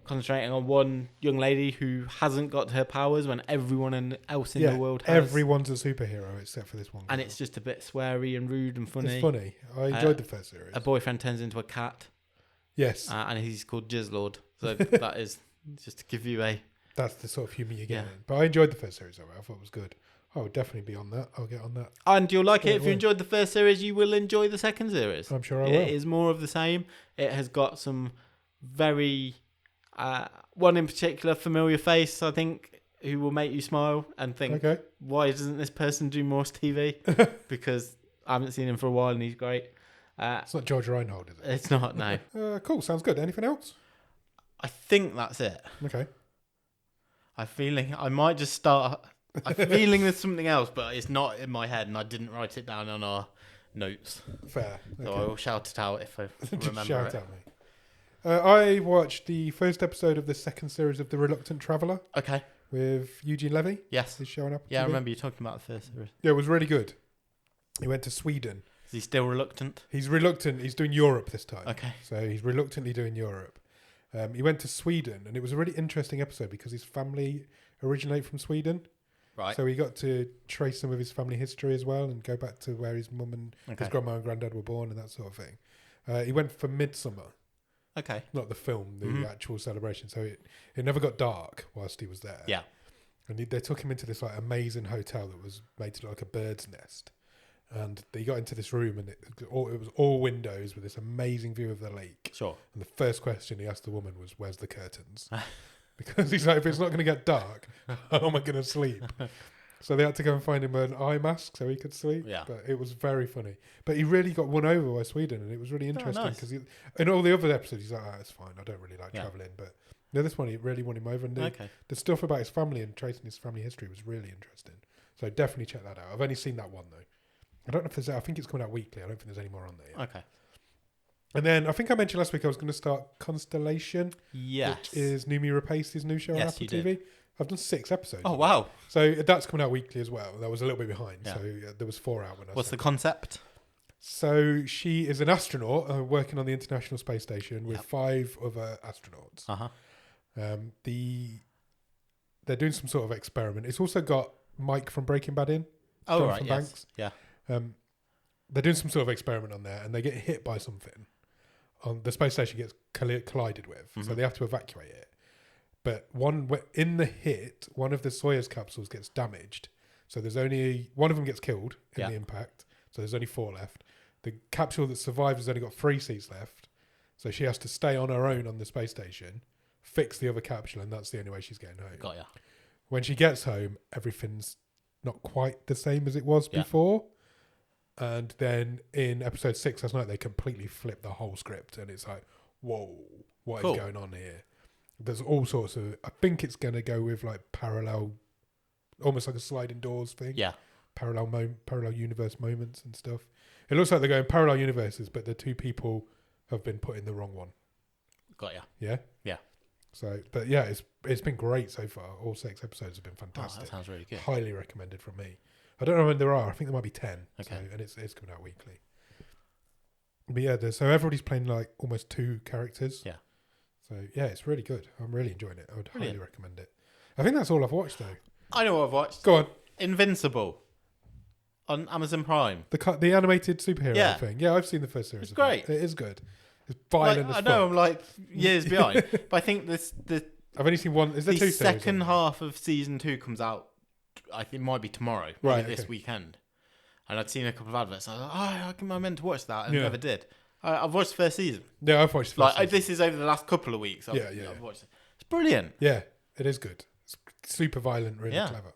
concentrating on one young lady who hasn't got her powers when everyone else in the world has. Everyone's a superhero except for this one girl. And it's just a bit sweary and rude and funny. It's funny. I enjoyed the first series. A boyfriend turns into a cat. Yes. And he's called Jizzlord. So that is just to give you a... That's the sort of humour you get in. But I enjoyed the first series, though. I thought it was good. I would definitely be on that. I'll get on that. And you'll like it. If you enjoyed the first series, you will enjoy the second series. I'm sure I will. It is more of the same. It has got some very... one in particular familiar face, I think, who will make you smile and think, why doesn't this person do more TV? Because I haven't seen him for a while and he's great. It's not George Reinhold, is it? It's not, no. Cool, sounds good. Anything else? I think that's it. Okay. I'm feeling I might just start... I'm feeling there's something else, but it's not in my head and I didn't write it down on our notes. Fair. Okay. So I will shout it out if I remember shout it. at me. I watched the first episode of the second series of The Reluctant Traveller. Okay. With Eugene Levy. Yes. He's showing up. Yeah, I remember you talking about the first series. Yeah, it was really good. He went to Sweden. Is he still reluctant? He's reluctant. He's doing Europe this time. Okay. So he's reluctantly doing Europe. He went to Sweden, and it was a really interesting episode because his family originate from Sweden. Right. So he got to trace some of his family history as well and go back to where his mum and his grandma and granddad were born and that sort of thing. He went for Midsummer. Okay. Not the film, the actual celebration. So it never got dark whilst he was there. Yeah. And they took him into this like amazing hotel that was made to look like a bird's nest. And they got into this room and it was all windows with this amazing view of the lake. Sure. And the first question he asked the woman was, "Where's the curtains?" Because he's like, if it's not going to get dark, how am I going to sleep? So they had to go and find him an eye mask so he could sleep. Yeah. But it was very funny. But he really got won over by Sweden, and it was really interesting because in all the other episodes, he's like, it's fine. I don't really like travelling. But this one, it really won him over. And the stuff about his family and tracing his family history was really interesting. So definitely check that out. I've only seen that one, though. I don't know if there's... I think it's coming out weekly. I don't think there's any more on there yet. Okay. And then I think I mentioned last week I was going to start Constellation. Yes. Which is Numi Rapace's new show on Apple TV. Did. I've done 6 episodes. Oh, wow. So that's coming out weekly as well. That was a little bit behind. Yeah. So there was 4 out when I What's the concept? So she is an astronaut working on the International Space Station with 5 other astronauts. Uh-huh. They're doing some sort of experiment. It's also got Mike from Breaking Bad in. Oh, Jonathan right, yes. Banks. Yeah. They're doing some sort of experiment on there and they get hit by something. The space station gets collided with, so they have to evacuate it. But in the hit, one of the Soyuz capsules gets damaged. So there's only... One of them gets killed in the impact. So there's only 4 left. The capsule that survives has only got 3 seats left. So she has to stay on her own on the space station, fix the other capsule, and that's the only way she's getting home. Got ya. When she gets home, everything's not quite the same as it was before. And then in episode 6 last night, they completely flipped the whole script. And it's like, whoa, what is going on here? There's all sorts of... I think it's going to go with like parallel... Almost like a sliding doors thing. Yeah. Parallel universe moments and stuff. It looks like they're going parallel universes, but the 2 people have been put in the wrong one. Got ya. Yeah? Yeah. So, but yeah, it's been great so far. All 6 episodes have been fantastic. Oh, that sounds really good. Highly recommended from me. I don't know when there are. I think there might be 10. Okay. So, and it's coming out weekly. But yeah, so everybody's playing like almost 2 characters. Yeah. So yeah, it's really good. I'm really enjoying it. I would highly recommend it. I think that's all I've watched though. I know what I've watched. Go on. Invincible on Amazon Prime. The animated superhero thing. Yeah, I've seen the first series. It's great. It is good. It's violent as I fuck. know I'm like years behind, but I think I've only seen one. Is there 2 series? The second half of season 2 comes out. I think it might be tomorrow, this weekend. And I'd seen a couple of adverts. I was like, how come I meant to watch that? And never did. I've watched the first season. Yeah, I've watched the first season. This is over the last couple of weeks. I've watched it. It's brilliant. Yeah, it is good. It's super violent, really clever.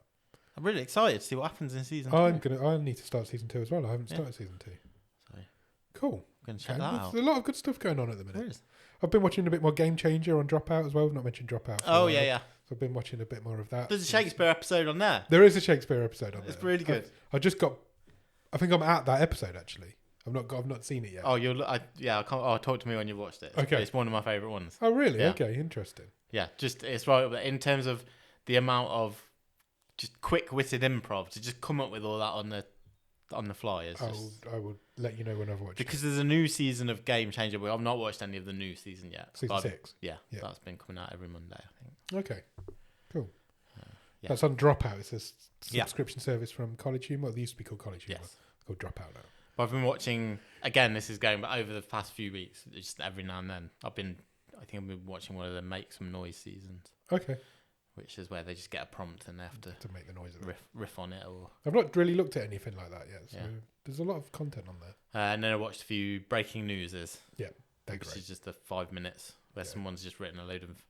I'm really excited to see what happens in season 2. I need to start season 2 as well. I haven't started season 2. So, cool. I'm going to check that out. There's a lot of good stuff going on at the minute. There is. I've been watching a bit more Game Changer on Dropout as well. I've not mentioned Dropout. Oh, yeah. So I've been watching a bit more of that. There's a Shakespeare episode on there. There is a Shakespeare episode on there. It's really good. I think I'm at that episode actually. I've not seen it yet. Oh, talk to me when you've watched it. Okay. It's one of my favourite ones. Oh, really? Yeah. Okay, interesting. Yeah, it's right up there in terms of the amount of just quick-witted improv to just come up with all that on the fly. I will let you know when I've watched because there's a new season of Game Changer. But I've not watched any of the new season yet. Season 6? Yeah, that's been coming out every Monday, I think. Okay, cool. Yeah. That's on Dropout. It's a subscription service from College Humor. Well, they used to be called College Humor. Yes. It's called Dropout now. But I've been watching, again, this is going back over the past few weeks, just every now and then. I think I've been watching one of the Make Some Noise seasons. Okay. Which is where they just get a prompt and they have to make the noise of riff on it. Or I've not really looked at anything like that yet, so there's a lot of content on there. And then I watched a few breaking newses. Yeah, they're which great. is just the 5 minutes where someone's just written a load of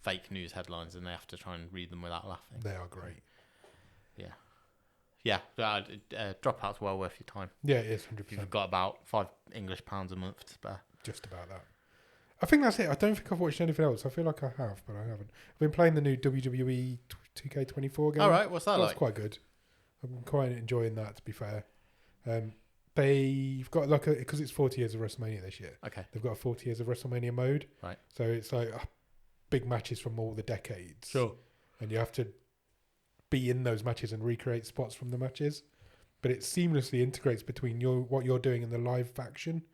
fake news headlines and they have to try and read them without laughing. They are great. Yeah, Dropout's well worth your time. Yeah, it is 100%. You've got about £5 a month to spare. Just about that. I think that's it. I don't think I've watched anything else. I feel like I have, but I haven't. I've been playing the new WWE 2K24 game. All right, what's that like? That's quite good. I'm quite enjoying that, to be fair. They've got because it's 40 years of WrestleMania this year. Okay. They've got a 40 years of WrestleMania mode. Right. So it's like big matches from all the decades. Sure. And you have to be in those matches and recreate spots from the matches. But it seamlessly integrates between what you're doing and the live faction.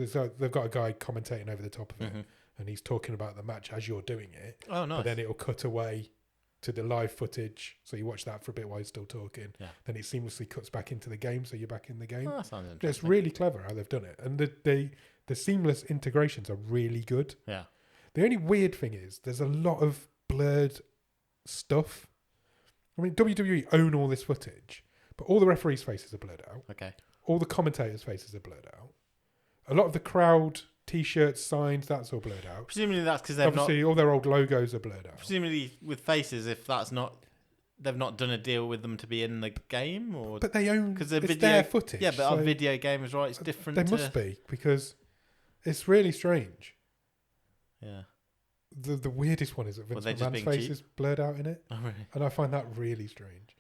So they've got a guy commentating over the top of it, and he's talking about the match as you're doing it. Oh, nice. But then it'll cut away to the live footage, so you watch that for a bit while he's still talking. Yeah. Then it seamlessly cuts back into the game, so you're back in the game. Oh, that sounds interesting. It's really clever how they've done it, and the seamless integrations are really good. Yeah. The only weird thing is there's a lot of blurred stuff. I mean, WWE own all this footage, but all the referees' faces are blurred out. Okay. All the commentators' faces are blurred out. A lot of the crowd T-shirts, signs, that's all blurred out. Presumably that's because obviously all their old logos are blurred out. Presumably with faces, if they've not done a deal with them to be in the game, or but they own because it's their footage. Yeah, but our video games, right? It's different. They must be, because it's really strange. Yeah. The weirdest one is that Vince McMahon's face is blurred out in it, oh, really? and I find that really strange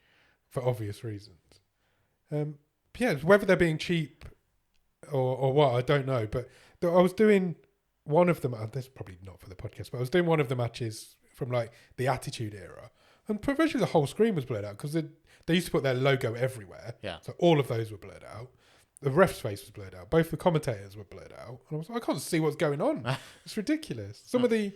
for obvious reasons. Yeah, whether they're being cheap or what, I don't know. But I was doing one of them. This is probably not for the podcast, but I was doing one of the matches from like the Attitude Era, and virtually the whole screen was blurred out because they used to put their logo everywhere. Yeah. So all of those were blurred out. The ref's face was blurred out. Both the commentators were blurred out, and I was like, I can't see what's going on. It's ridiculous. Some of the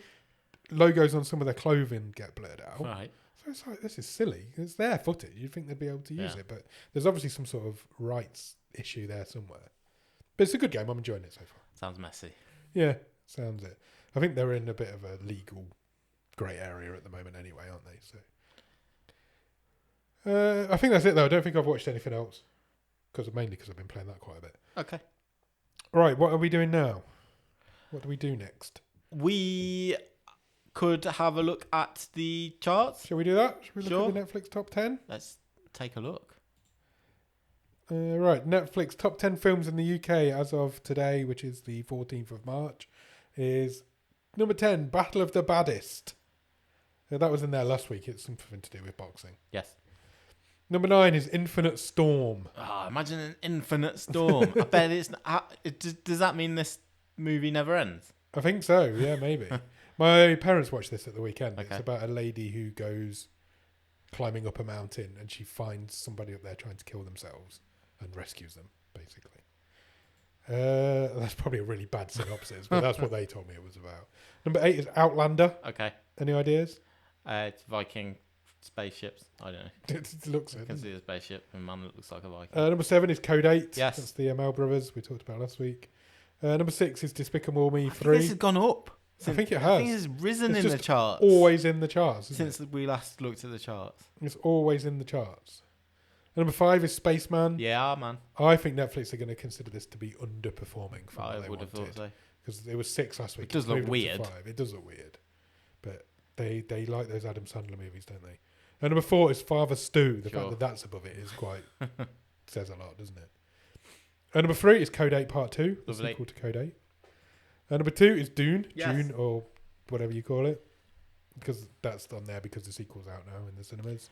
logos on some of their clothing get blurred out. Right. So it's like, this is silly. It's their footage. You'd think they'd be able to use it, but there's obviously some sort of rights issue there somewhere. But it's a good game. I'm enjoying it so far. Sounds messy. Yeah, sounds it. I think they're in a bit of a legal grey area at the moment anyway, aren't they? So I think that's it, though. I don't think I've watched anything else, mainly because I've been playing that quite a bit. Okay. Right, what are we doing now? What do we do next? We could have a look at the charts. Shall we do that? Shall we look at the Netflix top 10? Let's take a look. Right, Netflix top 10 films in the UK as of today, which is the 14th of March, is number 10, Battle of the Baddest. That was in there last week. It's something to do with boxing. Yes. Number 9 is Infinite Storm. Imagine an infinite storm. I bet it's... Does that mean this movie never ends? I think so, yeah, maybe. My parents watched this at the weekend. Okay. It's about a lady who goes climbing up a mountain and she finds somebody up there trying to kill themselves and rescues them, basically. That's probably a really bad synopsis, but that's what they told me it was about. Number 8 is Outlander. Okay. Any ideas? It's Viking spaceships. I don't know. It looks I can see a spaceship and a man that looks like a Viking. Number 7 is Code 8. Yes. That's the ML brothers we talked about last week. Number 6 is Despicable Me 3. I think this has gone up. I think it has. I think it's risen in the charts. Always in the charts. Since we last looked at the charts. It's always in the charts. Number 5 is Spaceman. Yeah, man. I think Netflix are going to consider this to be underperforming from what they would have thought so. Because it was 6 last week. It does look weird. 5. It does look weird. But they like those Adam Sandler movies, don't they? And number 4 is Father Stu. The fact that that's above it is quite... says a lot, doesn't it? And number 3 is Code 8 Part 2. The sequel to Code 8. And number 2 is Dune. Yes. Dune, or whatever you call it. Because that's on there because the sequel's out now in the cinemas.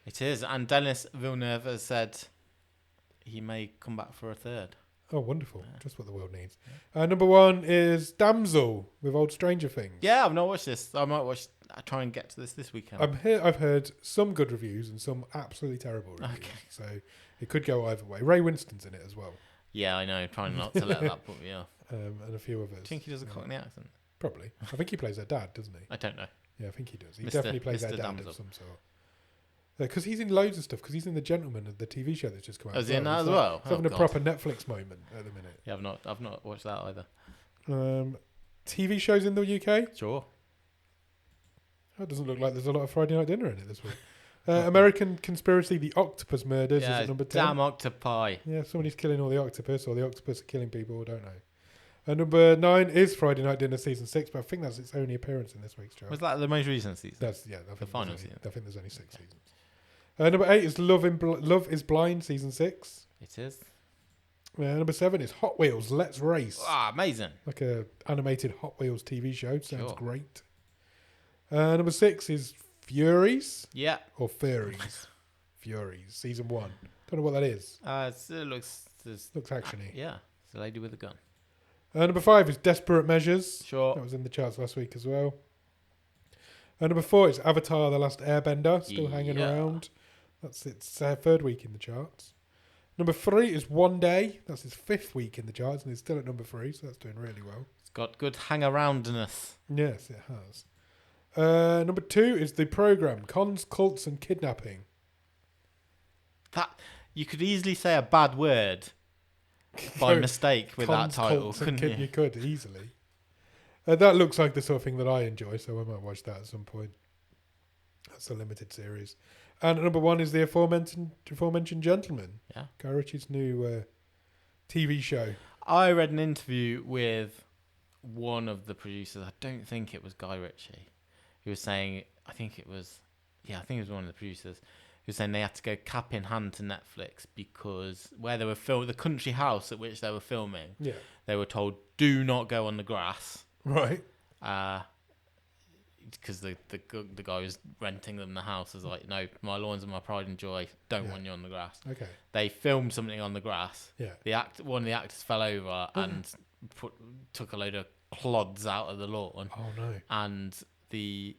It is. And Denis Villeneuve has said he may come back for a third. Oh, wonderful. Just what the world needs. Number 1 is Damsel with Old Stranger Things. Yeah, I've not watched this. I might try and get to this weekend. I've heard some good reviews and some absolutely terrible reviews. Okay. So it could go either way. Ray Winston's in it as well. Yeah, I know. Trying not to let that put me off. And a few others. Do you think he does a Cockney accent? Probably. I think he plays their dad, doesn't he? I don't know. Yeah, I think he does. He Mr. definitely plays their Mr. dad Damsel. of some sort. Because he's in loads of stuff. Because he's in The Gentleman, the TV show that's just come out. Oh, is he in that as well? He's having a proper Netflix moment at the minute. Yeah, I've not watched that either. TV shows in the UK? Sure. Oh, it doesn't look like there's a lot of Friday Night Dinner in it this week. American Conspiracy, The Octopus Murders is at number 10. Damn octopi. Yeah, somebody's killing all the octopus, or the octopus are killing people, I don't know. Number 9 is Friday Night Dinner season 6, but I think that's its only appearance in this week's show. Was that the most recent season? That's I think the final season. I think there's only 6 seasons. Number 8 is Love is Blind season 6. It is. Number 7 is Hot Wheels Let's Race. Ah, amazing. Like a animated Hot Wheels TV show. Sounds Sure. great. Number 6 is Furies. Yeah. Or Furries. Furies season 1. Don't know what that is. It looks actiony. Yeah, it's a lady with a gun. Number 5 is Desperate Measures. Sure. That was in the charts last week as well. Number 4 is Avatar: The Last Airbender. Still hanging around. That's its 3rd week in the charts. Number 3 is One Day. That's its 5th week in the charts, and it's still at number 3, so that's doing really well. It's got good hang-aroundness. Yes, it has. Number 2 is The Programme, Cons, Cults and Kidnapping. That you could easily say a bad word by mistake with that title, couldn't you? You could, easily. That looks like the sort of thing that I enjoy, so I might watch that at some point. That's a limited series. And at number 1 is the aforementioned Gentleman. Yeah. Guy Ritchie's new TV show. I read an interview with one of the producers. I don't think it was Guy Ritchie. He was saying, I think it was one of the producers. He was saying they had to go cap in hand to Netflix because where they were filming, the country house at which they were filming, they were told, do not go on the grass. Right. Because the guy who's renting them the house was like, no, my lawns are my pride and joy. Don't want you on the grass. Okay. They filmed something on the grass. Yeah. One of the actors fell over and took a load of clods out of the lawn. Oh no. And the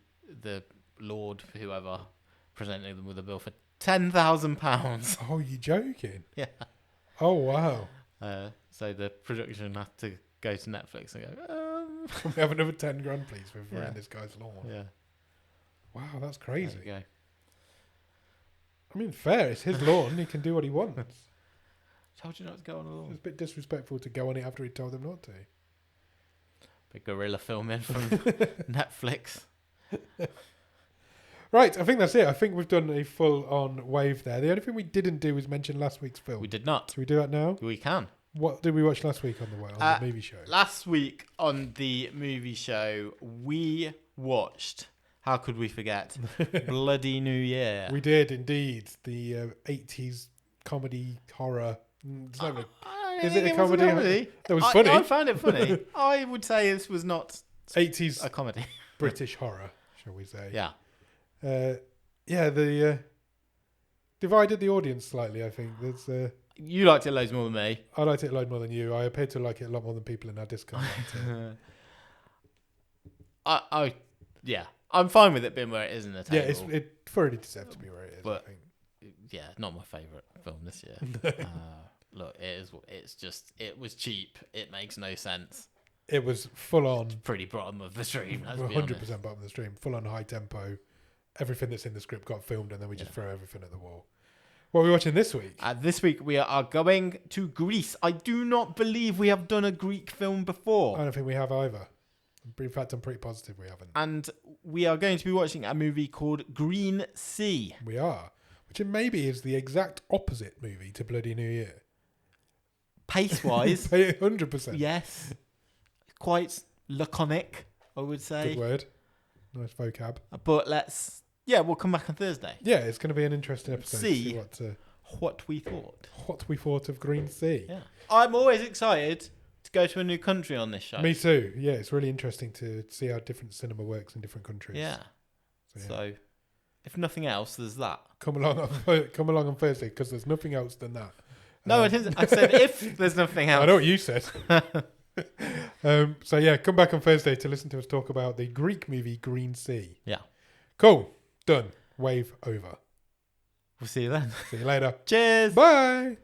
Lord, whoever, presented them with a bill for £10,000. Oh, you joking? Yeah. Oh wow. So the production had to go to Netflix and go, Can we have another 10 grand, please, for ruining this guy's lawn? Yeah. Wow, that's crazy. There you go. I mean, fair. It's his lawn. He can do what he wants. Told you not to go on the lawn. It's a bit disrespectful to go on it after he told them not to. Big guerrilla filming from Netflix. Right, I think that's it. I think we've done a full-on wave there. The only thing we didn't do was mention last week's film. We did not. Should we do that now? We can. What did we watch last week on the movie show? Last week on the movie show, we watched, how could we forget, Bloody New Year. We did, indeed. The 80s comedy horror. It's not is it a comedy? That was funny. I found it funny. I would say this was not 80s a comedy. British horror, shall we say. Yeah. The divided the audience slightly, I think. There's You liked it loads more than me. I liked it a lot more than you. I appear to like it a lot more than people in our Discord liked it. Yeah. I'm fine with it being where it is in the table. Yeah, it thoroughly deserves to be where it is, but, I think. Yeah, not my favourite film this year. Look, it was cheap. It makes no sense. It was full on. Pretty bottom of the stream. 100% bottom of the stream. Full on high tempo. Everything that's in the script got filmed and then we just throw everything at the wall. What are we watching this week? This week we are going to Greece. I do not believe we have done a Greek film before. I don't think we have either. In fact, I'm pretty positive we haven't. And we are going to be watching a movie called Green Sea. We are. Which maybe is the exact opposite movie to Bloody New Year. Pace-wise. 100%. Yes. Quite laconic, I would say. Good word. Nice vocab. But we'll come back on Thursday. Yeah, it's going to be an interesting episode. See what we thought. What we thought of Green Sea. Yeah. I'm always excited to go to a new country on this show. Me too. Yeah, it's really interesting to see how different cinema works in different countries. Yeah. So if nothing else, there's that. Come along on Thursday because there's nothing else than that. No, it isn't. I said if there's nothing else. I know what you said. So yeah, come back on Thursday to listen to us talk about the Greek movie Green Sea. Yeah. Cool. Done. Wave over. We'll see you then. See you later. Cheers. Bye.